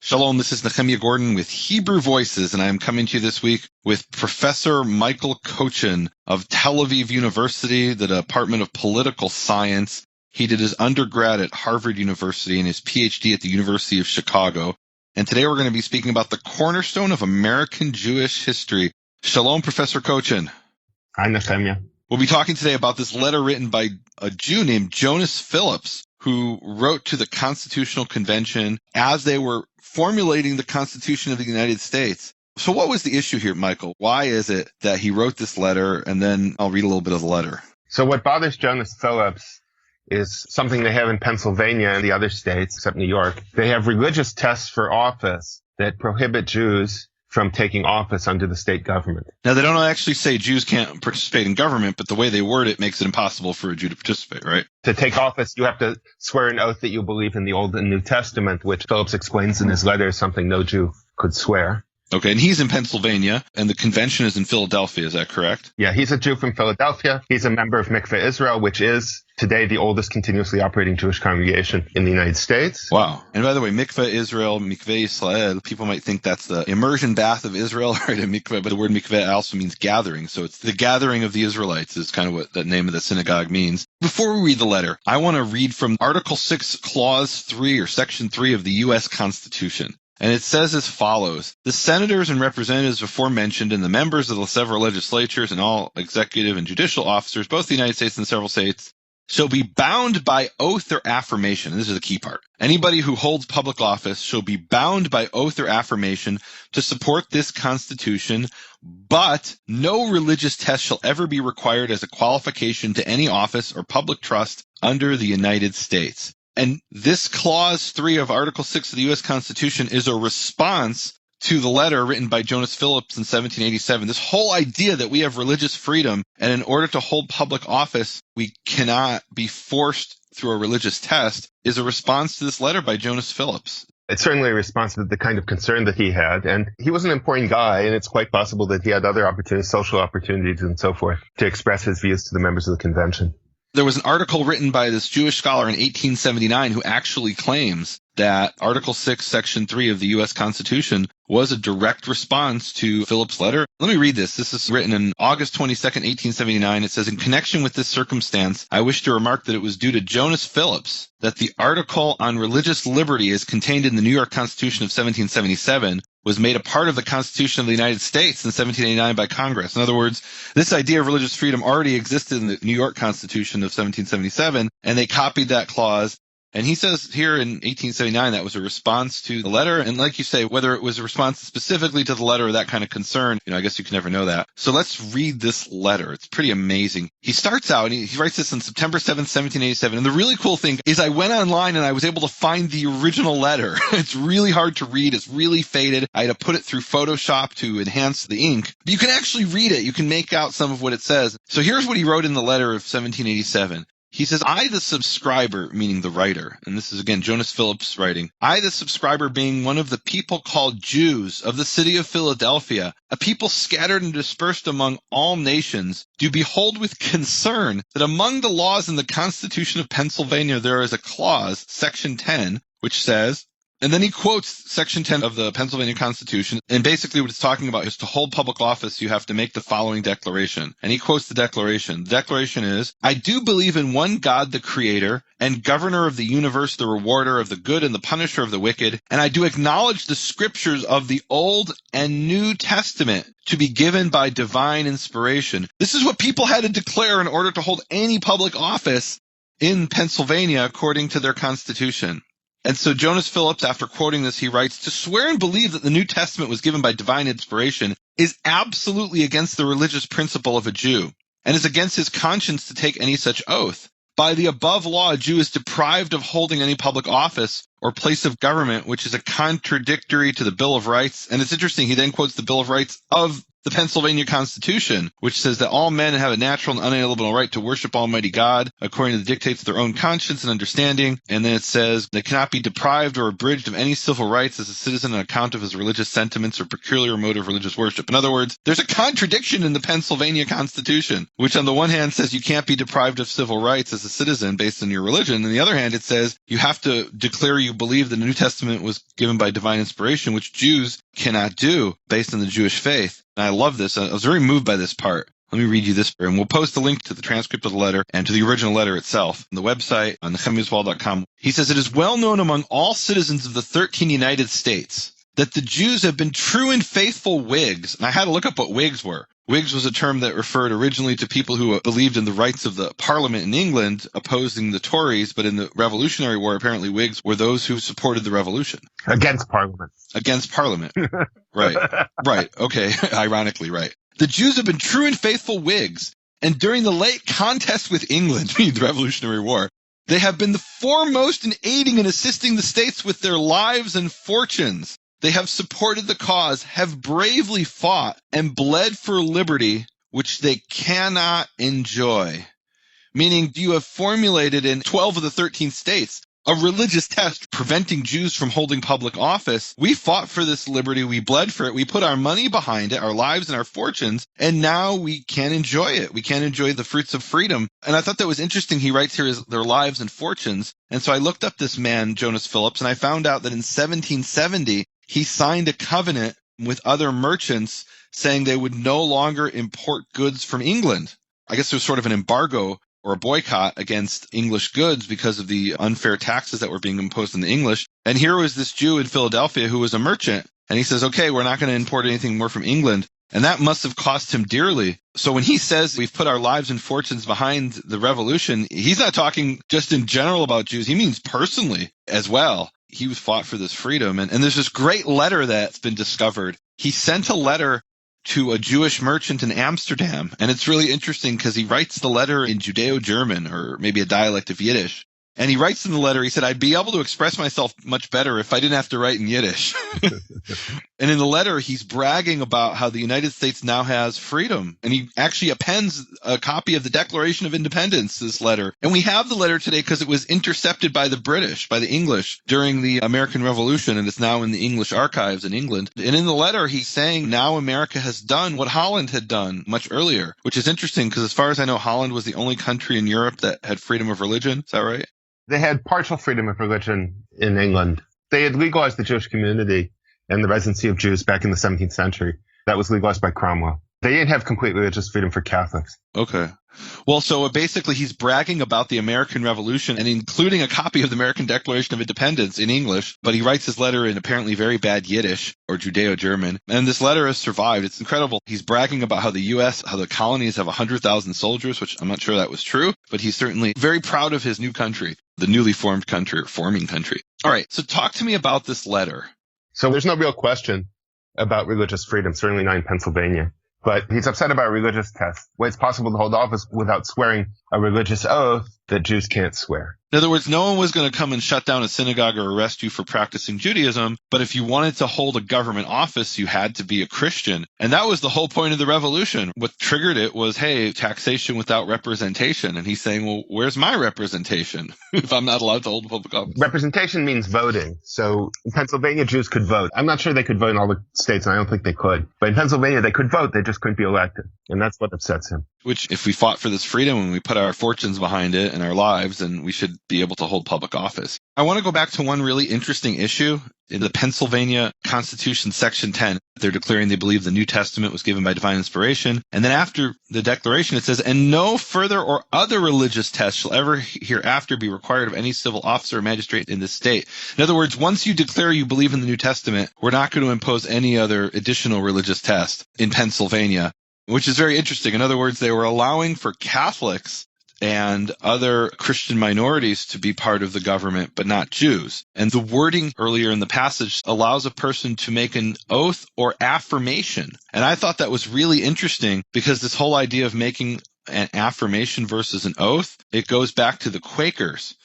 Shalom, this is Nehemia Gordon with Hebrew Voices, and I am coming to you this week with Professor Michael Kochin of Tel Aviv University, the Department of Political Science. He did his undergrad at Harvard University and his PhD at the University of Chicago. And today we're going to be speaking about the cornerstone of American Jewish history. Shalom, Professor Kochin. Hi, Nehemia. We'll be talking today about this letter written by a Jew named Jonas Phillips, who wrote to the Constitutional Convention as they were formulating the Constitution of the United States. So what was the issue here, Michael? Why is it that he wrote this letter? And then I'll read a little bit of the letter. So what bothers Jonas Phillips is something they have in Pennsylvania and the other states, except New York. They have religious tests for office that prohibit Jews from taking office under the state government. Now, they don't actually say Jews can't participate in government, but the way they word it makes it impossible for a Jew to participate, right? To take office, you have to swear an oath that you believe in the Old and New Testament, which Phillips explains in his letter is something no Jew could swear. Okay, and he's in Pennsylvania, and the convention is in Philadelphia, is that correct? Yeah, he's a Jew from Philadelphia. He's a member of Mikveh Israel, which is today the oldest continuously operating Jewish congregation in the United States. Wow. And by the way, Mikveh Israel, Mikveh Israel, people might think that's the immersion bath of Israel, right? A mikveh, but the word mikveh also means gathering. So it's the gathering of the Israelites is kind of what the name of the synagogue means. Before we read the letter, I want to read from Article 6, Clause 3 or Section 3 of the U.S. Constitution. And it says as follows: the senators and representatives before mentioned and the members of the several legislatures and all executive and judicial officers, both the United States and several states, shall be bound by oath or affirmation. And this is the key part. Anybody who holds public office shall be bound by oath or affirmation to support this Constitution, but no religious test shall ever be required as a qualification to any office or public trust under the United States. And this Clause 3 of Article 6 of the U.S. Constitution is a response to the letter written by Jonas Phillips in 1787. This whole idea that we have religious freedom, and in order to hold public office, we cannot be forced through a religious test, is a response to this letter by Jonas Phillips. It's certainly a response to the kind of concern that he had. And he was an important guy, and it's quite possible that he had other opportunities, social opportunities and so forth, to express his views to the members of the convention. There was an article written by this Jewish scholar in 1879 who actually claims that Article 6, Section 3 of the U.S. Constitution was a direct response to Phillips' letter. Let me read this. This is written on August 22nd, 1879. It says, in connection with this circumstance, I wish to remark that it was due to Jonas Phillips that the article on religious liberty as contained in the New York Constitution of 1777 was made a part of the Constitution of the United States in 1789 by Congress. In other words, this idea of religious freedom already existed in the New York Constitution of 1777, and they copied that clause. And he says here in 1879 that was a response to the letter. And like you say, whether it was a response specifically to the letter or that kind of concern, I guess you can never know that. So let's read this letter. It's pretty amazing. He starts out, and he writes this on September 7th, 1787. And the really cool thing is I went online and I was able to find the original letter. It's really hard to read. It's really faded. I had to put it through Photoshop to enhance the ink. But you can actually read it. You can make out some of what it says. So here's what he wrote in the letter of 1787. He says, I, the subscriber, meaning the writer, and this is again Jonas Phillips writing, I, the subscriber, being one of the people called Jews of the city of Philadelphia, a people scattered and dispersed among all nations, do behold with concern that among the laws in the Constitution of Pennsylvania there is a clause, Section 10, which says, and then he quotes Section 10 of the Pennsylvania Constitution, and basically what it's talking about is to hold public office, you have to make the following declaration. And he quotes the declaration. The declaration is, I do believe in one God, the Creator, and Governor of the universe, the rewarder of the good and the punisher of the wicked, and I do acknowledge the scriptures of the Old and New Testament to be given by divine inspiration. This is what people had to declare in order to hold any public office in Pennsylvania according to their constitution. And so Jonas Phillips, after quoting this, he writes, to swear and believe that the New Testament was given by divine inspiration is absolutely against the religious principle of a Jew, and is against his conscience to take any such oath. By the above law, a Jew is deprived of holding any public office or place of government, which is a contradictory to the Bill of Rights. And it's interesting, he then quotes the Bill of Rights of the Pennsylvania Constitution, which says that all men have a natural and unalienable right to worship Almighty God according to the dictates of their own conscience and understanding. And then it says they cannot be deprived or abridged of any civil rights as a citizen on account of his religious sentiments or peculiar mode of religious worship. In other words, there's a contradiction in the Pennsylvania Constitution, which on the one hand says you can't be deprived of civil rights as a citizen based on your religion. On the other hand, it says you have to declare you you believe the New Testament was given by divine inspiration, which Jews cannot do based on the Jewish faith. And I love this. I was very moved by this part. Let me read you this, and we'll post a link to the transcript of the letter and to the original letter itself on the website on nehemiaswall.com. He says, "It is well known among all citizens of the 13 United States that the Jews have been true and faithful Whigs." And I had to look up what Whigs were. Whigs was a term that referred originally to people who believed in the rights of the Parliament in England, opposing the Tories, but in the Revolutionary War, apparently Whigs were those who supported the revolution. Against Parliament. Against Parliament. Right. Right. Okay. Ironically, right. "The Jews have been true and faithful Whigs, and during the late contest with England," meaning the Revolutionary War, "they have been the foremost in aiding and assisting the states with their lives and fortunes. They have supported the cause, have bravely fought, and bled for liberty, which they cannot enjoy." Meaning, you have formulated in 12 of the 13 states a religious test preventing Jews from holding public office. We fought for this liberty. We bled for it. We put our money behind it, our lives and our fortunes, and now we can't enjoy it. We can't enjoy the fruits of freedom. And I thought that was interesting. He writes here is their lives and fortunes. And so I looked up this man, Jonas Phillips, and I found out that in 1770, he signed a covenant with other merchants saying they would no longer import goods from England. I guess there was sort of an embargo or a boycott against English goods because of the unfair taxes that were being imposed on the English. And here was this Jew in Philadelphia who was a merchant, and he says, okay, we're not going to import anything more from England. And that must have cost him dearly. So when he says we've put our lives and fortunes behind the revolution, he's not talking just in general about Jews. He means personally as well. He was fought for this freedom. And there's this great letter that's been discovered. He sent a letter to a Jewish merchant in Amsterdam. And it's really interesting because he writes the letter in Judeo-German, or maybe a dialect of Yiddish. And he writes in the letter, he said, "I'd be able to express myself much better if I didn't have to write in Yiddish." And in the letter, he's bragging about how the United States now has freedom. And he actually appends a copy of the Declaration of Independence, this letter. And we have the letter today because it was intercepted by the British, by the English, during the American Revolution. And it's now in the English archives in England. And in the letter, he's saying now America has done what Holland had done much earlier, which is interesting because as far as I know, Holland was the only country in Europe that had freedom of religion. Is that right? They had partial freedom of religion in England. They had legalized the Jewish community and the residency of Jews back in the 17th century. That was legalized by Cromwell. They didn't have complete religious freedom for Catholics. Okay. Well, so basically he's bragging about the American Revolution and including a copy of the American Declaration of Independence in English, but he writes his letter in apparently very bad Yiddish or Judeo-German. And this letter has survived. It's incredible. He's bragging about how the U.S., how the colonies have 100,000 soldiers, which I'm not sure that was true, but he's certainly very proud of his new country, the newly formed country or forming country. All right. So talk to me about this letter. So there's no real question about religious freedom, certainly not in Pennsylvania. But he's upset about a religious test. Well, it's possible to hold office without swearing a religious oath that Jews can't swear. In other words, no one was going to come and shut down a synagogue or arrest you for practicing Judaism, but if you wanted to hold a government office, you had to be a Christian. And that was the whole point of the revolution. What triggered it was, hey, taxation without representation. And he's saying, well, where's my representation if I'm not allowed to hold a public office? Representation means voting. So in Pennsylvania, Jews could vote. I'm not sure they could vote in all the states, and I don't think they could. But in Pennsylvania, they could vote. They just couldn't be elected. And that's what upsets him. Which, if we fought for this freedom and we put our fortunes behind it and our lives, then we should be able to hold public office. I want to go back to one really interesting issue in the Pennsylvania Constitution, Section 10. They're declaring they believe the New Testament was given by divine inspiration. And then after the declaration, it says, "And no further or other religious test shall ever hereafter be required of any civil officer or magistrate in this state." In other words, once you declare you believe in the New Testament, we're not going to impose any other additional religious test in Pennsylvania, which is very interesting. In other words, they were allowing for Catholics and other Christian minorities to be part of the government, but not Jews. And the wording earlier in the passage allows a person to make an oath or affirmation. And I thought that was really interesting because this whole idea of making an affirmation versus an oath, it goes back to the Quakers.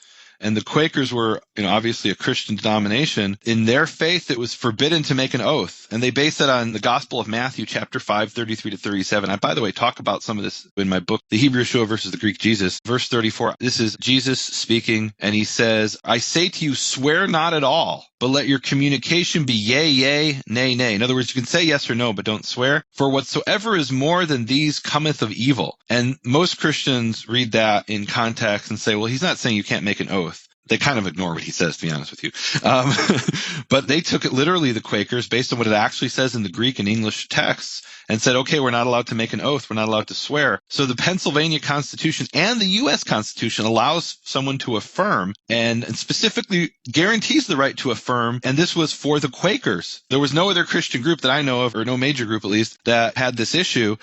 And the Quakers were, obviously a Christian denomination. In their faith, it was forbidden to make an oath. And they base it on the Gospel of Matthew, chapter 5, 33 to 37. I, by the way, talk about some of this in my book, The Hebrew Yeshua versus the Greek Jesus. Verse 34, this is Jesus speaking, and he says, "I say to you, swear not at all, but let your communication be yea, yea, nay, nay." In other words, you can say yes or no, but don't swear. "For whatsoever is more than these cometh of evil." And most Christians read that in context and say, well, he's not saying you can't make an oath. They kind of ignore what he says, to be honest with you. But they took it literally, the Quakers, based on what it actually says in the Greek and English texts, and said, okay, we're not allowed to make an oath. We're not allowed to swear. So the Pennsylvania Constitution and the U.S. Constitution allows someone to affirm and specifically guarantees the right to affirm. And this was for the Quakers. There was no other Christian group that I know of, or no major group at least, that had this issue.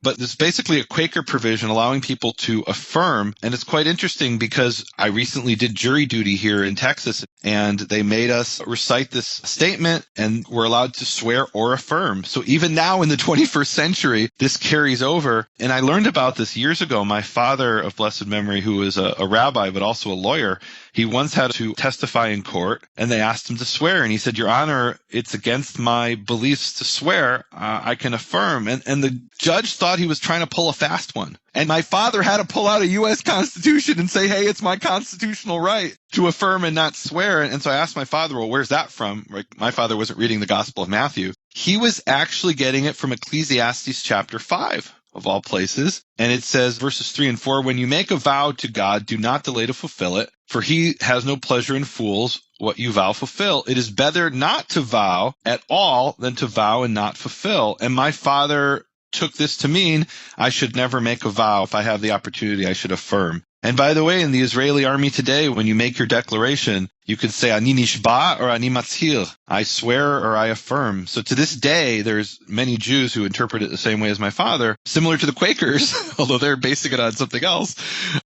But there's basically a Quaker provision allowing people to affirm. And it's quite interesting because I recently did jury duty here in Texas, and they made us recite this statement, and we're allowed to swear or affirm. So even now in the 21st century, this carries over. And I learned about this years ago. My father of blessed memory, who was a rabbi, but also a lawyer, he once had to testify in court, and they asked him to swear. And he said, Your Honor, it's against my beliefs to swear. I can affirm. And the judge thought he was trying to pull a fast one. And my father had to pull out a U.S. Constitution and say, hey, it's my constitutional right to affirm and not swear. And so I asked my father, well, where's that from? Like, my father wasn't reading the Gospel of Matthew. He was actually getting it from Ecclesiastes chapter 5. Of all places. And it says, verses 3 and 4, when you make a vow to God, do not delay to fulfill it, for he has no pleasure in fools. What you vow, fulfill. It is better not to vow at all than to vow and not fulfill. And my father took this to mean I should never make a vow. If I have the opportunity, I should affirm. And by the way, in the Israeli army today, when you make your declaration, you can say ani nishba or ani matzhir. I swear or I affirm. So to this day, there's many Jews who interpret it the same way as my father, similar to the Quakers, although they're basing it on something else,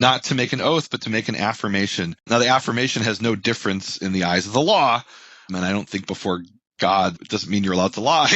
not to make an oath, but to make an affirmation. Now, the affirmation has no difference in the eyes of the law. And I don't think before God, it doesn't mean you're allowed to lie.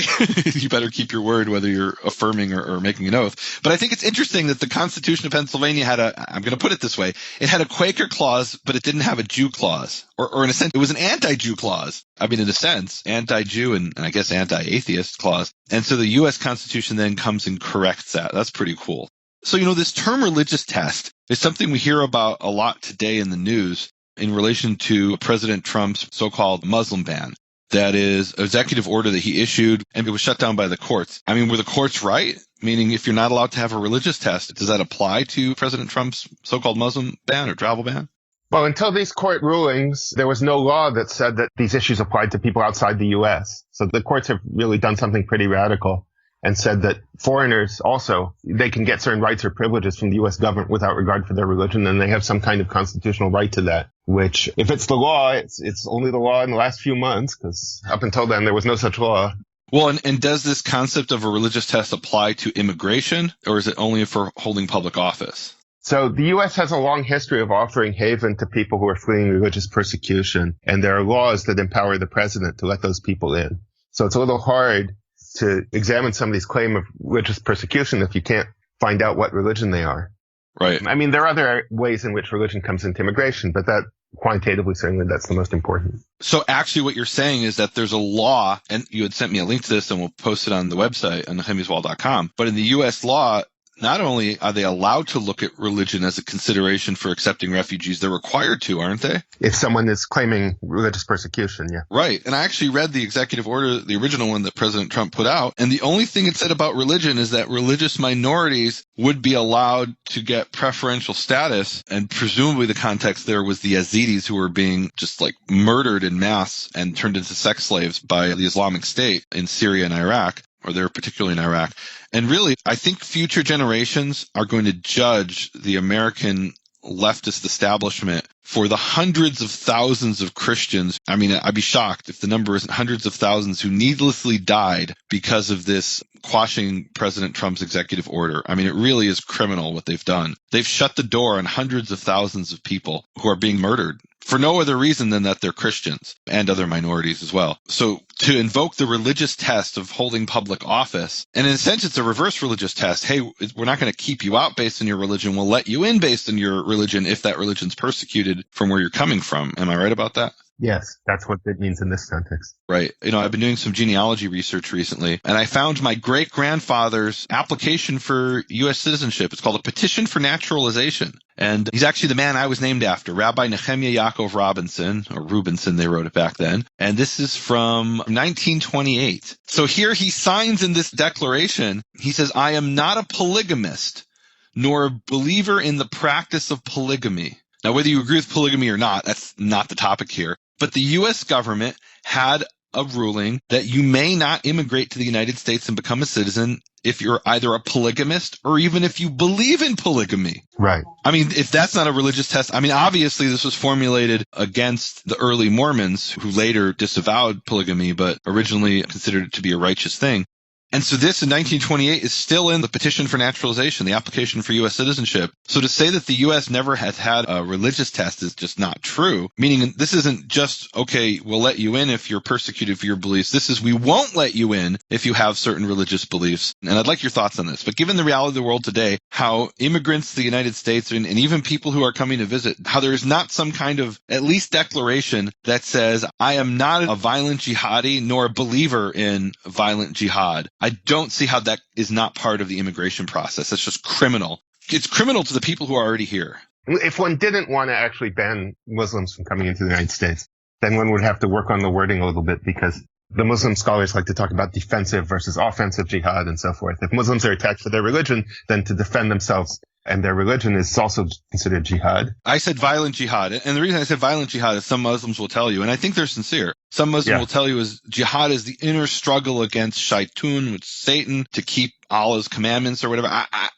You better keep your word, whether you're affirming or making an oath. But I think it's interesting that the Constitution of Pennsylvania had I'm going to put it this way, it had a Quaker clause, but it didn't have a Jew clause. Or in a sense, it was an anti-Jew clause. I mean, in a sense, anti-Jew and I guess anti-atheist clause. And so the U.S. Constitution then comes and corrects that. That's pretty cool. So, this term religious test is something we hear about a lot today in the news in relation to President Trump's so-called Muslim ban. That is an executive order that he issued, and it was shut down by the courts. I mean, were the courts right? Meaning, if you're not allowed to have a religious test, does that apply to President Trump's so-called Muslim ban or travel ban? Well, until these court rulings, there was no law that said that these issues applied to people outside the U.S. So the courts have really done something pretty radical and said that foreigners also, they can get certain rights or privileges from the U.S. government without regard for their religion, and they have some kind of constitutional right to that, which, if it's the law, it's only the law in the last few months, because up until then, there was no such law. Well, and does this concept of a religious test apply to immigration, or is it only for holding public office? So the U.S. has a long history of offering haven to people who are fleeing religious persecution, and there are laws that empower the president to let those people in. So it's a little hard to examine somebody's claim of religious persecution if you can't find out what religion they are. Right. I mean, there are other ways in which religion comes into immigration, but that quantitatively, certainly that's the most important. So actually what you're saying is that there's a law, and you had sent me a link to this, and we'll post it on the website on nehemiaswall.com. But in the U.S. law, not only are they allowed to look at religion as a consideration for accepting refugees, they're required to, aren't they? If someone is claiming religious persecution, yeah. Right. And I actually read the executive order, the original one that President Trump put out, and the only thing it said about religion is that religious minorities would be allowed to get preferential status, and presumably the context there was the Yazidis who were being just like murdered in mass and turned into sex slaves by the Islamic State in Syria and Iraq, or they're particularly in Iraq. And really, I think future generations are going to judge the American leftist establishment for the hundreds of thousands of Christians. I mean, I'd be shocked if the number isn't hundreds of thousands who needlessly died because of this quashing President Trump's executive order. I mean, it really is criminal what they've done. They've shut the door on hundreds of thousands of people who are being murdered for no other reason than that they're Christians and other minorities as well. So to invoke the religious test of holding public office, and in a sense, it's a reverse religious test. Hey, we're not going to keep you out based on your religion. We'll let you in based on your religion if that religion's persecuted from where you're coming from. Am I right about that? Yes, that's what it means in this context. Right. I've been doing some genealogy research recently, and I found my great-grandfather's application for U.S. citizenship. It's called a Petition for Naturalization. And he's actually the man I was named after, Rabbi Nehemia Yaakov Robinson, or Rubinson, they wrote it back then. And this is from 1928. So here he signs in this declaration, he says, I am not a polygamist, nor a believer in the practice of polygamy, Now, whether you agree with polygamy or not, that's not the topic here. But the U.S. government had a ruling that you may not immigrate to the United States and become a citizen if you're either a polygamist or even if you believe in polygamy. Right. I mean, if that's not a religious test, I mean, obviously this was formulated against the early Mormons who later disavowed polygamy, but originally considered it to be a righteous thing. And so this in 1928 is still in the petition for naturalization, the application for U.S. citizenship. So to say that the U.S. never has had a religious test is just not true, meaning this isn't just, okay, we'll let you in if you're persecuted for your beliefs. This is, we won't let you in if you have certain religious beliefs. And I'd like your thoughts on this. But given the reality of the world today, how immigrants to the United States and even people who are coming to visit, how there's not some kind of at least declaration that says, I am not a violent jihadi nor a believer in violent jihad. I don't see how that is not part of the immigration process. That's just criminal. It's criminal to the people who are already here. If one didn't want to actually ban Muslims from coming into the United States, then one would have to work on the wording a little bit, because the Muslim scholars like to talk about defensive versus offensive jihad and so forth. If Muslims are attacked for their religion, then to defend themselves and their religion is also considered jihad. I said violent jihad. And the reason I said violent jihad is some Muslims will tell you, and I think they're sincere, some Muslims will tell you is jihad is the inner struggle against shaitun, which is Satan, to keep Allah's commandments or whatever.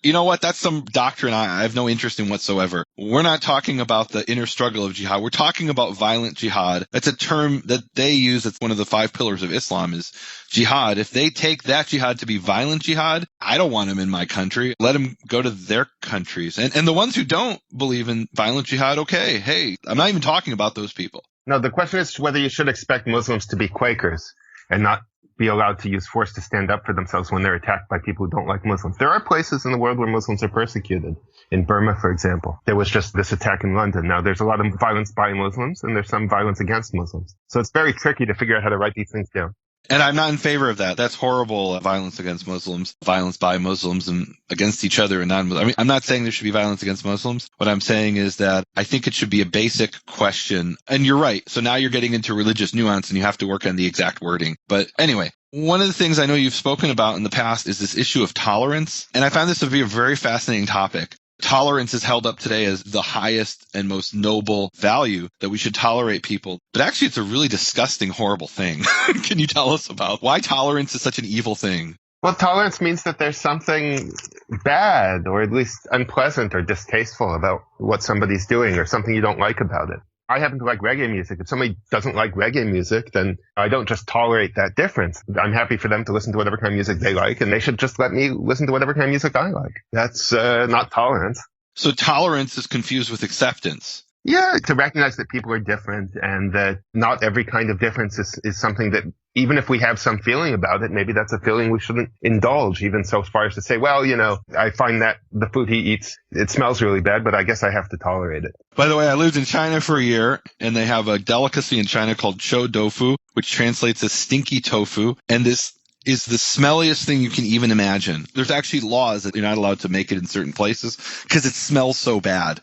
You know what? That's some doctrine I have no interest in whatsoever. We're not talking about the inner struggle of jihad. We're talking about violent jihad. That's a term that they use. That's one of the 5 pillars of Islam is jihad. If they take that jihad to be violent jihad, I don't want them in my country. Let them go to their countries. And the ones who don't believe in violent jihad, okay, hey, I'm not even talking about those people. No, the question is whether you should expect Muslims to be Quakers and not be allowed to use force to stand up for themselves when they're attacked by people who don't like Muslims. There are places in the world where Muslims are persecuted. In Burma, for example, there was just this attack in London. Now, there's a lot of violence by Muslims and there's some violence against Muslims. So it's very tricky to figure out how to write these things down. And I'm not in favor of that. That's horrible violence against Muslims, violence by Muslims and against each other and non-Muslims. I mean, I'm not saying there should be violence against Muslims. What I'm saying is that I think it should be a basic question. And you're right. So now you're getting into religious nuance and you have to work on the exact wording. But anyway, one of the things I know you've spoken about in the past is this issue of tolerance. And I find this to be a very fascinating topic. Tolerance is held up today as the highest and most noble value, that we should tolerate people. But actually, it's a really disgusting, horrible thing. Can you tell us about why tolerance is such an evil thing? Well, tolerance means that there's something bad or at least unpleasant or distasteful about what somebody's doing or something you don't like about it. I happen to like reggae music. If somebody doesn't like reggae music, then I don't just tolerate that difference. I'm happy for them to listen to whatever kind of music they like, and they should just let me listen to whatever kind of music I like. That's not tolerance. So tolerance is confused with acceptance. Yeah, to recognize that people are different and that not every kind of difference is something that, even if we have some feeling about it, maybe that's a feeling we shouldn't indulge, even so far as to say, well, you know, I find that the food he eats, it smells really bad, but I guess I have to tolerate it. By the way, I lived in China for a year, and they have a delicacy in China called chou tofu, which translates as stinky tofu. And this is the smelliest thing you can even imagine. There's actually laws that you're not allowed to make it in certain places because it smells so bad.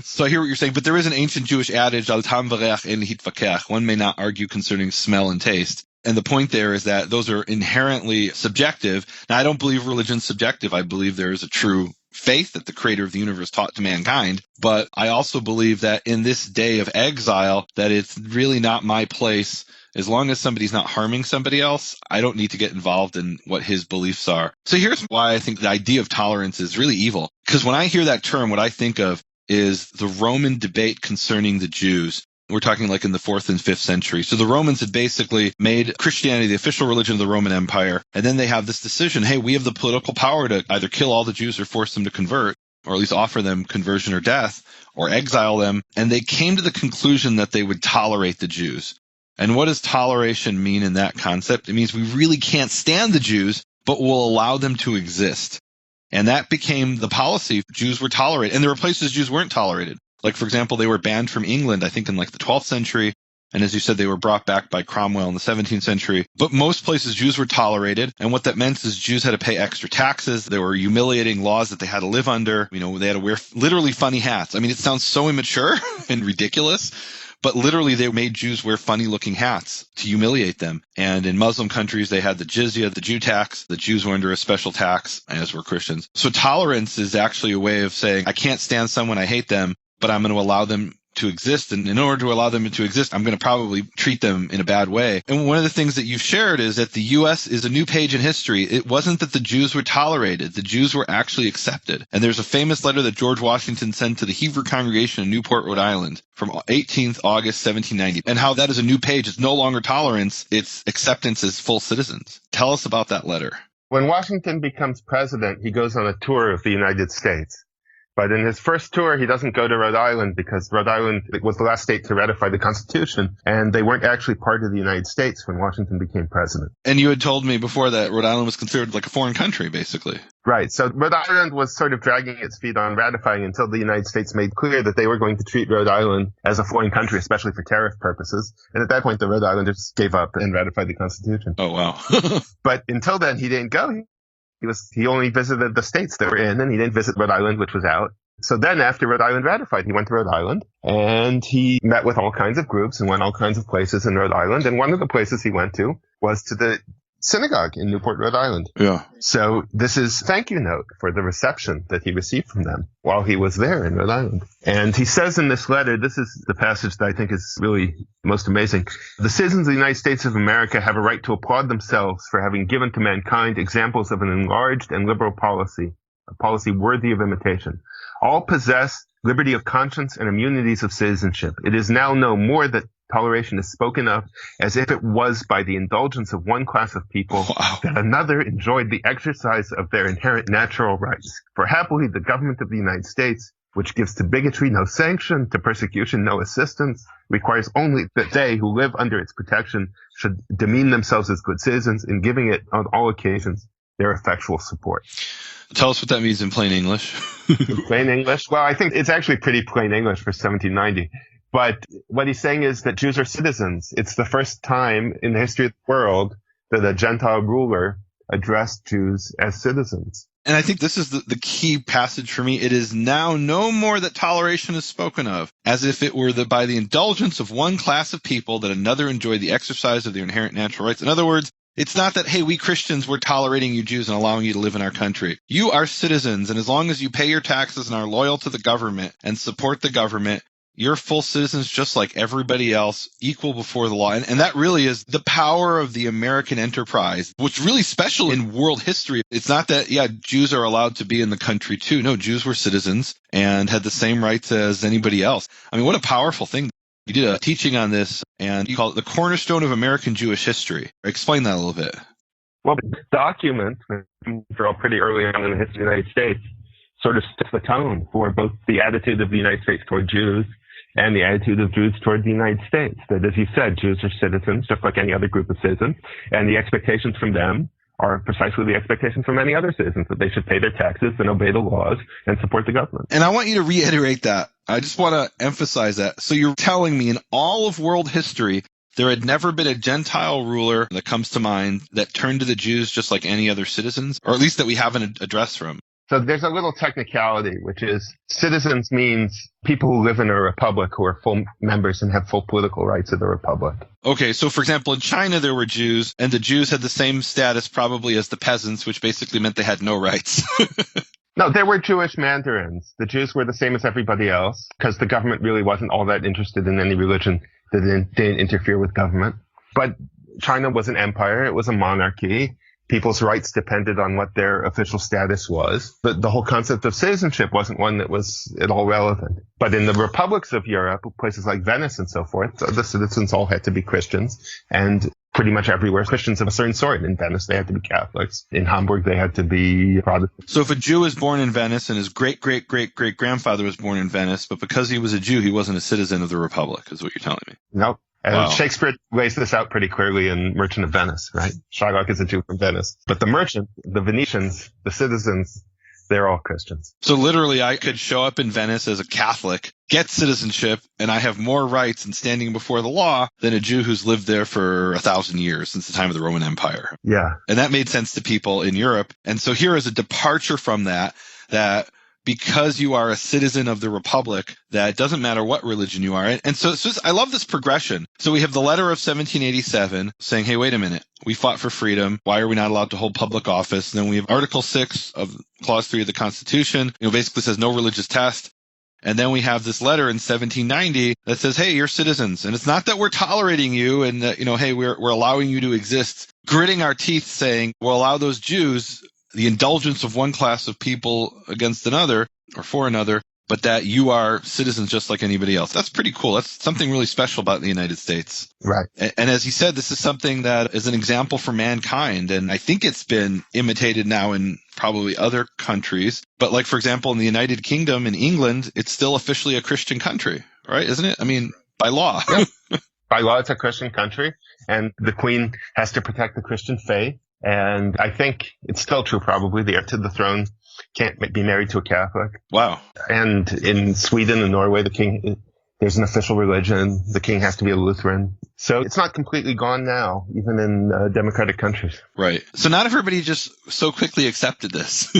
So I hear what you're saying, but there is an ancient Jewish adage, al tam v'reach ein hitvakeach. One may not argue concerning smell and taste. And the point there is that those are inherently subjective. Now, I don't believe religion's subjective. I believe there is a true faith that the creator of the universe taught to mankind. But I also believe that in this day of exile, that it's really not my place. As long as somebody's not harming somebody else, I don't need to get involved in what his beliefs are. So here's why I think the idea of tolerance is really evil. Because when I hear that term, what I think of is the Roman debate concerning the Jews. We're talking like in the 4th and 5th century. So the Romans had basically made Christianity the official religion of the Roman Empire. And then they have this decision, hey, we have the political power to either kill all the Jews or force them to convert, or at least offer them conversion or death, or exile them. And they came to the conclusion that they would tolerate the Jews. And what does toleration mean in that concept? It means we really can't stand the Jews, but we'll allow them to exist. And that became the policy. Jews were tolerated. And there were places Jews weren't tolerated. Like, for example, they were banned from England, I think, in like the 12th century. And as you said, they were brought back by Cromwell in the 17th century. But most places Jews were tolerated. And what that meant is Jews had to pay extra taxes. There were humiliating laws that they had to live under. You know, they had to wear literally funny hats. I mean, it sounds so immature and ridiculous. But literally, they made Jews wear funny-looking hats to humiliate them. And in Muslim countries, they had the jizya, the Jew tax. The Jews were under a special tax, as were Christians. So tolerance is actually a way of saying, I can't stand someone, I hate them, but I'm going to allow them to exist. And in order to allow them to exist, I'm going to probably treat them in a bad way. And one of the things that you've shared is that the U.S. is a new page in history. It wasn't that the Jews were tolerated. The Jews were actually accepted. And there's a famous letter that George Washington sent to the Hebrew congregation in Newport, Rhode Island from 18th August, 1790. And how that is a new page. It's no longer tolerance. It's acceptance as full citizens. Tell us about that letter. When Washington becomes president, he goes on a tour of the United States. But in his first tour, he doesn't go to Rhode Island because Rhode Island was the last state to ratify the Constitution, and they weren't actually part of the United States when Washington became president. And you had told me before that Rhode Island was considered like a foreign country, basically. Right. So Rhode Island was sort of dragging its feet on ratifying until the United States made clear that they were going to treat Rhode Island as a foreign country, especially for tariff purposes. And at that point, the Rhode Islanders gave up and ratified the Constitution. Oh, wow. But until then, he didn't go. He only visited the states that were in, and he didn't visit Rhode Island, which was out. So then after Rhode Island ratified, he went to Rhode Island and he met with all kinds of groups and went all kinds of places in Rhode Island. And one of the places he went to was to the synagogue in Newport, Rhode Island. Yeah. So this is a thank you note for the reception that he received from them while he was there in Rhode Island. And he says in this letter, this is the passage that I think is really most amazing. The citizens of the United States of America have a right to applaud themselves for having given to mankind examples of an enlarged and liberal policy, a policy worthy of imitation. All possess liberty of conscience and immunities of citizenship. It is now no more that toleration is spoken of as if it was by the indulgence of one class of people that another enjoyed the exercise of their inherent natural rights. For happily, the government of the United States, which gives to bigotry no sanction, to persecution no assistance, requires only that they who live under its protection should demean themselves as good citizens in giving it on all occasions their effectual support. Tell us what that means in plain English. Plain English? Well, I think it's actually pretty plain English for 1790. But what he's saying is that Jews are citizens. It's the first time in the history of the world that a Gentile ruler addressed Jews as citizens. And I think this is the key passage for me. It is now no more that toleration is spoken of, as if it were by the indulgence of one class of people that another enjoyed the exercise of their inherent natural rights. In other words, it's not that, hey, we Christians, we're tolerating you Jews and allowing you to live in our country. You are citizens, and as long as you pay your taxes and are loyal to the government and support the government, you're full citizens just like everybody else, equal before the law. And that really is the power of the American enterprise. What's really special in world history, it's not that, Jews are allowed to be in the country too. No, Jews were citizens and had the same rights as anybody else. I mean, what a powerful thing. You did a teaching on this, and you call it the cornerstone of American Jewish history. Explain that a little bit. Well, this document, all pretty early on in the history of the United States, sort of sets the tone for both the attitude of the United States toward Jews and the attitude of Jews toward the United States. That, as you said, Jews are citizens, just like any other group of citizens, and the expectations from them are precisely the expectations from any other citizens, that they should pay their taxes and obey the laws and support the government. And I want you to reiterate that. I just want to emphasize that. So you're telling me in all of world history, there had never been a Gentile ruler that comes to mind that turned to the Jews just like any other citizens, or at least that we haven't addressed from. So there's a little technicality, which is citizens means people who live in a republic who are full members and have full political rights of the republic. Okay, so for example, in China there were Jews, and the Jews had the same status probably as the peasants, which basically meant they had no rights. No, there were Jewish mandarins. The Jews were the same as everybody else because the government really wasn't all that interested in any religion that didn't interfere with government. But China was an empire. It was a monarchy. People's rights depended on what their official status was. But the whole concept of citizenship wasn't one that was at all relevant. But in the republics of Europe, places like Venice and so forth, the citizens all had to be Christians. And pretty much everywhere, Christians of a certain sort. In Venice, they had to be Catholics. In Hamburg, they had to be Protestants. So if a Jew was born in Venice and his great-great-great-great-grandfather was born in Venice, but because he was a Jew, he wasn't a citizen of the republic, is what you're telling me. Nope. And Wow. Shakespeare lays this out pretty clearly in Merchant of Venice, right? Shylock is a Jew from Venice. But the merchant, the Venetians, the citizens, they're all Christians. So literally, I could show up in Venice as a Catholic, get citizenship, and I have more rights in standing before the law than a Jew who's lived there for 1,000 years since the time of the Roman Empire. Yeah. And that made sense to people in Europe. And so here is a departure from that because you are a citizen of the Republic, that it doesn't matter what religion you are. And so I love this progression. So we have the letter of 1787 saying, hey, wait a minute. We fought for freedom. Why are we not allowed to hold public office? And then we have Article 6 of Clause 3 of the Constitution, basically says no religious test. And then we have this letter in 1790 that says, hey, you're citizens. And it's not that we're tolerating you and that, hey, we're allowing you to exist, gritting our teeth saying, we'll allow those Jews the indulgence of one class of people against another or for another, but that you are citizens just like anybody else. That's pretty cool. That's something really special about the United States. Right. And as he said, this is something that is an example for mankind. And I think it's been imitated now in probably other countries. But like, for example, in the United Kingdom, in England, it's still officially a Christian country, right? Isn't it? I mean, by law. Yeah. By law, it's a Christian country, and the Queen has to protect the Christian faith. And I think it's still true, probably. The heir to the throne can't be married to a Catholic. Wow. And in Sweden and Norway, there's an official religion. The king has to be a Lutheran. So it's not completely gone now, even in democratic countries. Right. So not everybody just so quickly accepted this.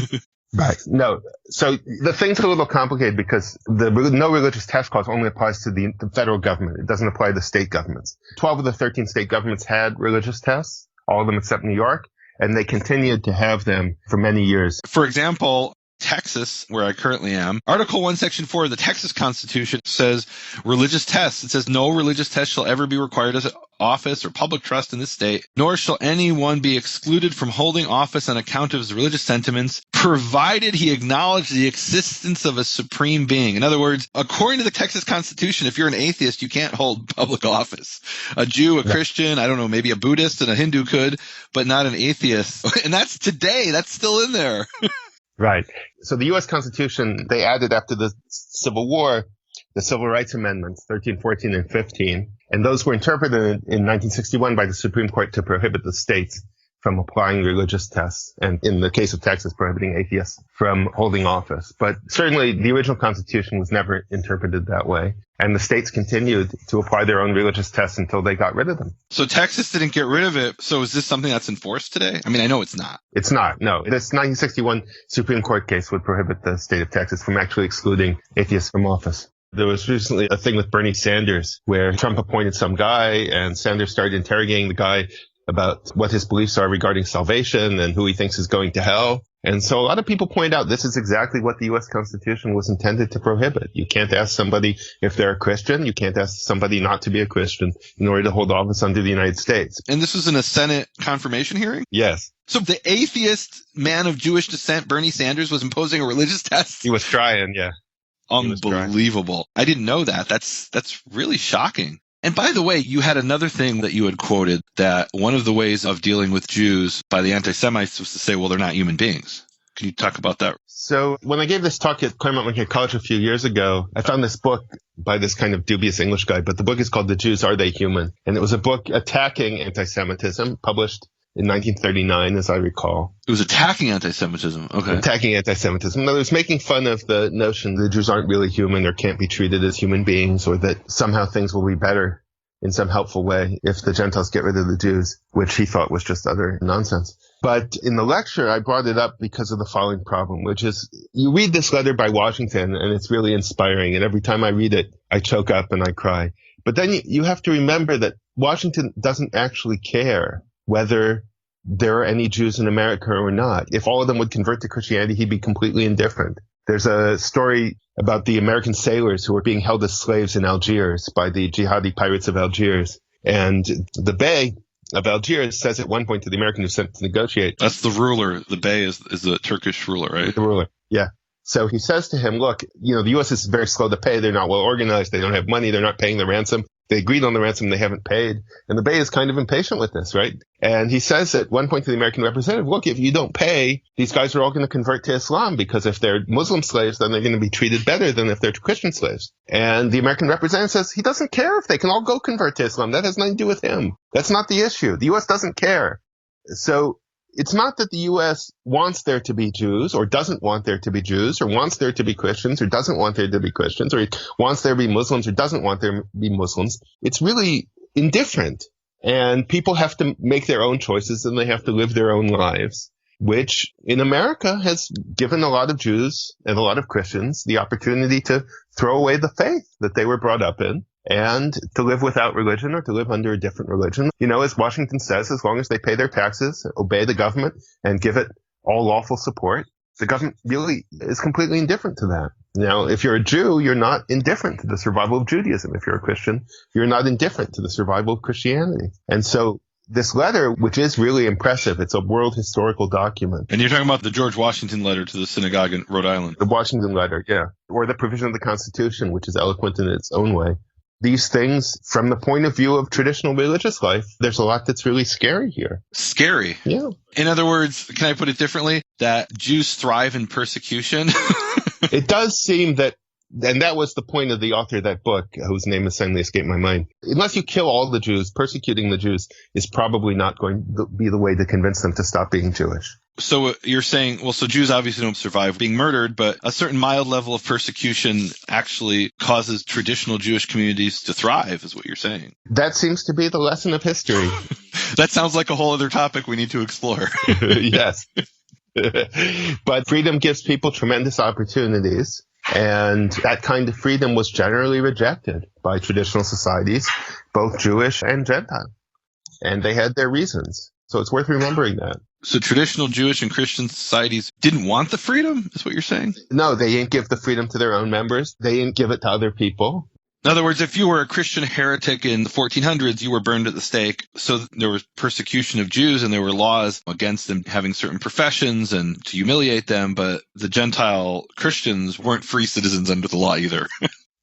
Right. No. So the thing's a little complicated because the no religious test clause only applies to the federal government. It doesn't apply to state governments. 12 of the 13 state governments had religious tests, all of them except New York, and they continued to have them for many years. For example, Texas, where I currently am, Article 1, Section 4 of the Texas Constitution says religious tests. It says no religious test shall ever be required as an office or public trust in this state, nor shall anyone be excluded from holding office on account of his religious sentiments, provided he acknowledge the existence of a supreme being. In other words, according to the Texas Constitution, if you're an atheist, you can't hold public office. A Jew, a Christian, I don't know, maybe a Buddhist and a Hindu could, but not an atheist. And that's today. That's still in there. Right. So the U.S. Constitution, they added after the Civil War, the Civil Rights Amendments, 13, 14, and 15. And those were interpreted in 1961 by the Supreme Court to prohibit the states from applying religious tests. And in the case of Texas, prohibiting atheists from holding office. But certainly the original Constitution was never interpreted that way. And the states continued to apply their own religious tests until they got rid of them. So Texas didn't get rid of it. So is this something that's enforced today? I mean, I know it's not. It's not. No. This 1961 Supreme Court case would prohibit the state of Texas from actually excluding atheists from office. There was recently a thing with Bernie Sanders where Trump appointed some guy and Sanders started interrogating the guy about what his beliefs are regarding salvation and who he thinks is going to hell. And so a lot of people point out this is exactly what the U.S. Constitution was intended to prohibit. You can't ask somebody if they're a Christian. You can't ask somebody not to be a Christian in order to hold office under the United States. And this was in a Senate confirmation hearing? Yes. So the atheist man of Jewish descent, Bernie Sanders, was imposing a religious test? He was trying, yeah. Unbelievable. I didn't know that. That's really shocking. And by the way, you had another thing that you had quoted, that one of the ways of dealing with Jews by the anti-Semites was to say, well, they're not human beings. Can you talk about that? So when I gave this talk at Claremont Winter College a few years ago, I found this book by this kind of dubious English guy, but the book is called The Jews, Are They Human? And it was a book attacking anti-Semitism, published in 1939, as I recall. It was attacking anti-Semitism. Okay. Attacking anti-Semitism. In other words, making fun of the notion that Jews aren't really human or can't be treated as human beings, or that somehow things will be better in some helpful way if the Gentiles get rid of the Jews, which he thought was just utter nonsense. But in the lecture, I brought it up because of the following problem, which is you read this letter by Washington and it's really inspiring. And every time I read it, I choke up and I cry. But then you have to remember that Washington doesn't actually care whether there are any Jews in America or not. If all of them would convert to Christianity, he'd be completely indifferent. There's a story about the American sailors who were being held as slaves in Algiers by the jihadi pirates of Algiers. And the Bey of Algiers says at one point to the American who sent to negotiate. That's the ruler. The Bey is the Turkish ruler, right? The ruler, yeah. So he says to him, look, the U.S. is very slow to pay. They're not well organized. They don't have money. They're not paying the ransom. They agreed on the ransom. They haven't paid. And the Bey is kind of impatient with this, right? And he says at one point to the American representative, look, if you don't pay, these guys are all going to convert to Islam because if they're Muslim slaves, then they're going to be treated better than if they're Christian slaves. And the American representative says he doesn't care if they can all go convert to Islam. That has nothing to do with him. That's not the issue. The U.S. doesn't care. So it's not that the U.S. wants there to be Jews or doesn't want there to be Jews or wants there to be Christians or doesn't want there to be Christians or wants there to be Muslims or doesn't want there to be Muslims. It's really indifferent. And people have to make their own choices and they have to live their own lives, which in America has given a lot of Jews and a lot of Christians the opportunity to throw away the faith that they were brought up in and to live without religion or to live under a different religion. As Washington says, as long as they pay their taxes, obey the government, and give it all lawful support, the government really is completely indifferent to that. Now, if you're a Jew, you're not indifferent to the survival of Judaism. If you're a Christian, you're not indifferent to the survival of Christianity. And so this letter, which is really impressive, it's a world historical document. And you're talking about the George Washington letter to the synagogue in Rhode Island. The Washington letter, yeah. Or the provision of the Constitution, which is eloquent in its own way. These things, from the point of view of traditional religious life, there's a lot that's really scary here. Scary? Yeah. In other words, can I put it differently? That Jews thrive in persecution? It does seem that, and that was the point of the author of that book, whose name has suddenly escaped my mind. Unless you kill all the Jews, persecuting the Jews is probably not going to be the way to convince them to stop being Jewish. So you're saying, well, so Jews obviously don't survive being murdered, but a certain mild level of persecution actually causes traditional Jewish communities to thrive, is what you're saying. That seems to be the lesson of history. That sounds like a whole other topic we need to explore. Yes. But freedom gives people tremendous opportunities, and that kind of freedom was generally rejected by traditional societies, both Jewish and Gentile. And they had their reasons. So it's worth remembering that. So traditional Jewish and Christian societies didn't want the freedom, is what you're saying? No, they didn't give the freedom to their own members. They didn't give it to other people. In other words, if you were a Christian heretic in the 1400s, you were burned at the stake. So there was persecution of Jews, and there were laws against them having certain professions and to humiliate them. But the Gentile Christians weren't free citizens under the law either.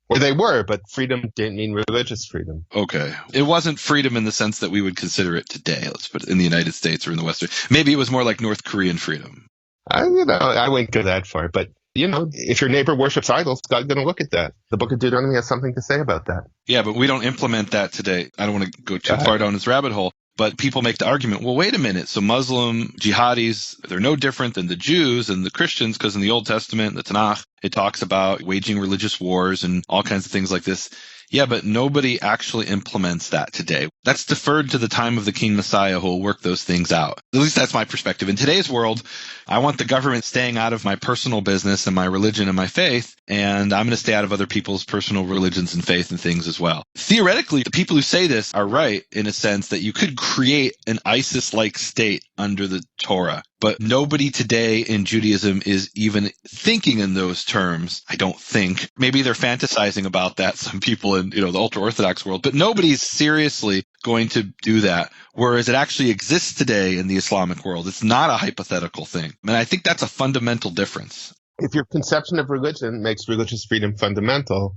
Or they were, but freedom didn't mean religious freedom. Okay. It wasn't freedom in the sense that we would consider it today, let's put it, in the United States or in the Western. Maybe it was more like North Korean freedom. I wouldn't go that far, but if your neighbor worships idols, God's going to look at that. The book of Deuteronomy has something to say about that. Yeah, but we don't implement that today. I don't want to go too far down this rabbit hole, but people make the argument, well, wait a minute. So Muslim jihadis, they're no different than the Jews and the Christians, because in the Old Testament, the Tanakh, it talks about waging religious wars and all kinds of things like this. Yeah, but nobody actually implements that today. That's deferred to the time of the King Messiah who will work those things out. At least that's my perspective. In today's world, I want the government staying out of my personal business and my religion and my faith, and I'm going to stay out of other people's personal religions and faith and things as well. Theoretically, the people who say this are right in a sense that you could create an ISIS-like state under the Torah. But nobody today in Judaism is even thinking in those terms, I don't think. Maybe they're fantasizing about that, some people in the ultra-Orthodox world, but nobody's seriously going to do that, whereas it actually exists today in the Islamic world. It's not a hypothetical thing. And I think that's a fundamental difference. If your conception of religion makes religious freedom fundamental,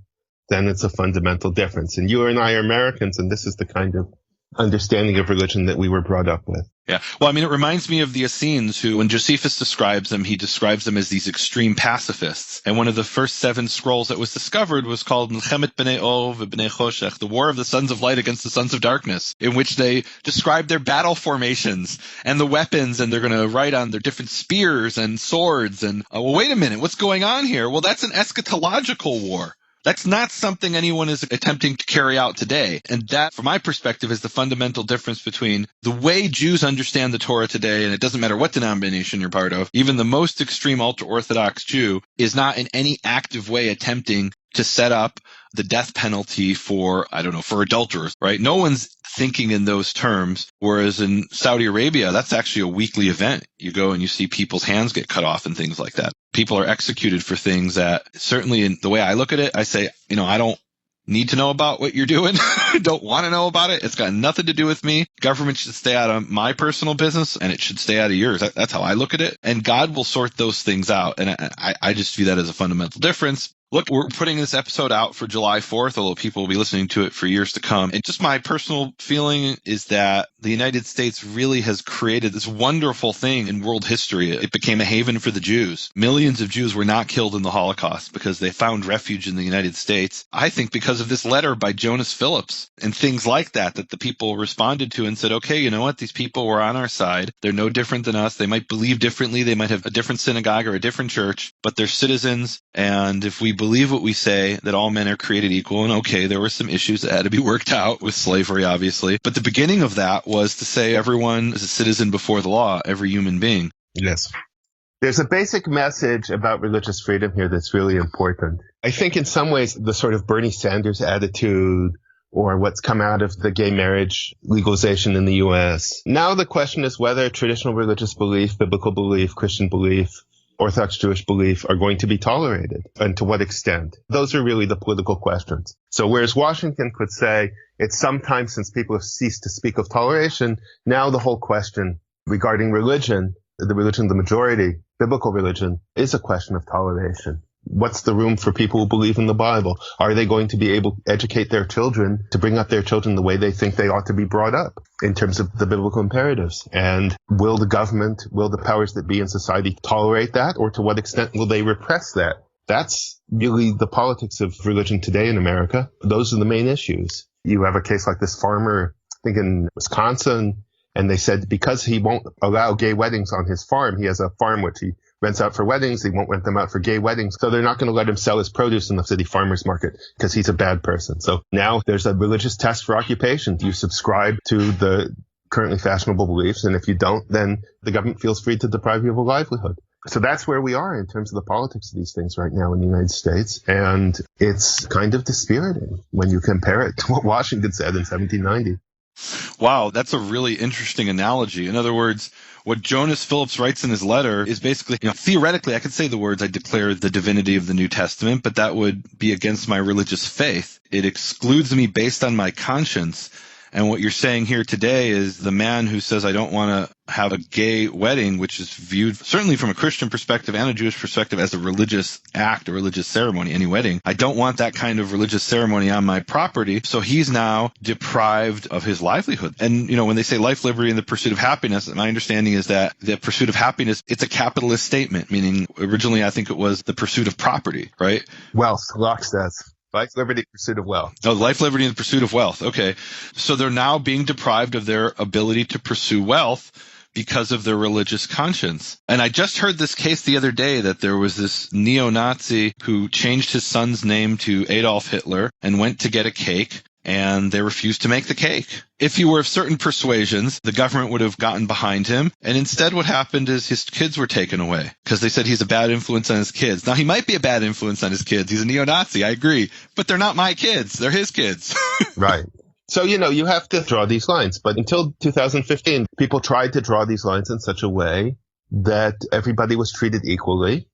then it's a fundamental difference. And you and I are Americans, and this is the kind of understanding of religion that we were brought up with. Yeah. Well, I mean, it reminds me of the Essenes who, when Josephus describes them, he describes them as these extreme pacifists. And one of the first 7 scrolls that was discovered was called Milchemet B'nai Or V'B'nai Choshech, the War of the Sons of Light against the Sons of Darkness, in which they describe their battle formations and the weapons, and they're going to write on their different spears and swords. And, well, wait a minute, what's going on here? Well, that's an eschatological war. That's not something anyone is attempting to carry out today. And that, from my perspective, is the fundamental difference between the way Jews understand the Torah today, and it doesn't matter what denomination you're part of, even the most extreme ultra-Orthodox Jew is not in any active way attempting to set up the death penalty for adulterers, right? No one's thinking in those terms, whereas in Saudi Arabia, that's actually a weekly event. You go and you see people's hands get cut off and things like that. People are executed for things that, certainly in the way I look at it, I say, I don't need to know about what you're doing. I don't want to know about it. It's got nothing to do with me. Government should stay out of my personal business, and it should stay out of yours. That's how I look at it. And God will sort those things out. And I just view that as a fundamental difference. Look, we're putting this episode out for July 4th, although people will be listening to it for years to come. And just my personal feeling is that the United States really has created this wonderful thing in world history. It became a haven for the Jews. Millions of Jews were not killed in the Holocaust because they found refuge in the United States. I think because of this letter by Jonas Phillips and things like that the people responded to and said, okay, you know what? These people were on our side. They're no different than us. They might believe differently. They might have a different synagogue or a different church, but they're citizens. And if we believe what we say, that all men are created equal, and okay, there were some issues that had to be worked out with slavery, obviously. But the beginning of that was to say everyone is a citizen before the law, every human being. Yes. There's a basic message about religious freedom here that's really important. I think in some ways the sort of Bernie Sanders attitude or what's come out of the gay marriage legalization in the U.S. Now the question is whether traditional religious belief, biblical belief, Christian belief Orthodox Jewish belief are going to be tolerated, and to what extent? Those are really the political questions. So whereas Washington could say it's some time since people have ceased to speak of toleration, now the whole question regarding religion, the religion of the majority, biblical religion, is a question of toleration. What's the room for people who believe in the Bible? Are they going to be able to educate their children, to bring up their children the way they think they ought to be brought up in terms of the biblical imperatives? And will the government, will the powers that be in society tolerate that? Or to what extent will they repress that? That's really the politics of religion today in America. Those are the main issues. You have a case like this farmer, I think in Wisconsin, and they said because he won't allow gay weddings on his farm, he has a farm which he rents out for weddings. He won't rent them out for gay weddings. So they're not going to let him sell his produce in the city farmer's market because he's a bad person. So now there's a religious test for occupation. Do you subscribe to the currently fashionable beliefs? And if you don't, then the government feels free to deprive you of a livelihood. So that's where we are in terms of the politics of these things right now in the United States. And it's kind of dispiriting when you compare it to what Washington said in 1790. Wow, that's a really interesting analogy. In other words, what Jonas Phillips writes in his letter is basically, theoretically, I could say the words, I declare the divinity of the New Testament, but that would be against my religious faith. It excludes me based on my conscience. And what you're saying here today is the man who says, I don't want to have a gay wedding, which is viewed certainly from a Christian perspective and a Jewish perspective as a religious act, a religious ceremony, any wedding. I don't want that kind of religious ceremony on my property. So he's now deprived of his livelihood. And, when they say life, liberty, and the pursuit of happiness, my understanding is that the pursuit of happiness, it's a capitalist statement, meaning originally I think it was the pursuit of property, right? Wealth, Locke says. Life, liberty, pursuit of wealth. Oh, life, liberty, and the pursuit of wealth. Okay. So they're now being deprived of their ability to pursue wealth because of their religious conscience. And I just heard this case the other day that there was this neo-Nazi who changed his son's name to Adolf Hitler and went to get a cake, and they refused to make the cake. If he were of certain persuasions, the government would have gotten behind him. And instead what happened is his kids were taken away because they said he's a bad influence on his kids. Now, he might be a bad influence on his kids. He's a neo-Nazi, I agree. But they're not my kids. They're his kids. Right. So, you have to draw these lines. But until 2015, people tried to draw these lines in such a way that everybody was treated equally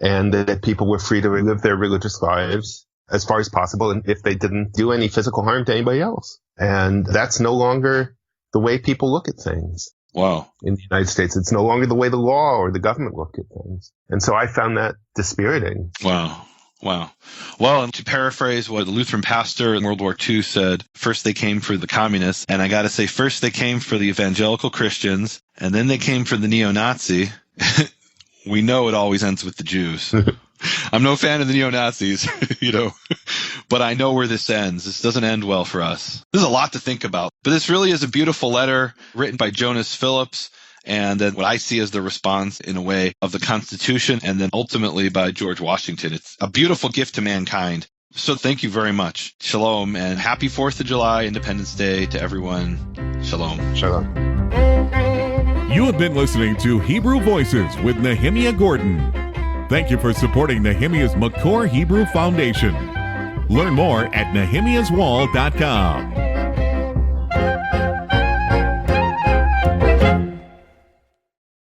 and that people were free to live their religious lives as far as possible, and if they didn't do any physical harm to anybody else. And that's no longer the way people look at things. Wow. In the United States, it's no longer the way the law or the government look at things. And so I found that dispiriting. Wow. Well, and to paraphrase what the Lutheran pastor in World War II said, first they came for the communists, and I got to say, first they came for the evangelical Christians, and then they came for the neo-Nazi. We know it always ends with the Jews. I'm no fan of the neo-Nazis, but I know where this ends. This doesn't end well for us. There's a lot to think about, but this really is a beautiful letter written by Jonas Phillips, and then what I see as the response in a way of the Constitution, and then ultimately by George Washington. It's a beautiful gift to mankind. So thank you very much. Shalom, and happy 4th of July, Independence Day to everyone. Shalom. Shalom. You have been listening to Hebrew Voices with Nehemia Gordon. Thank you for supporting Nehemia's McCore Hebrew Foundation. Learn more at nehemiaswall.com.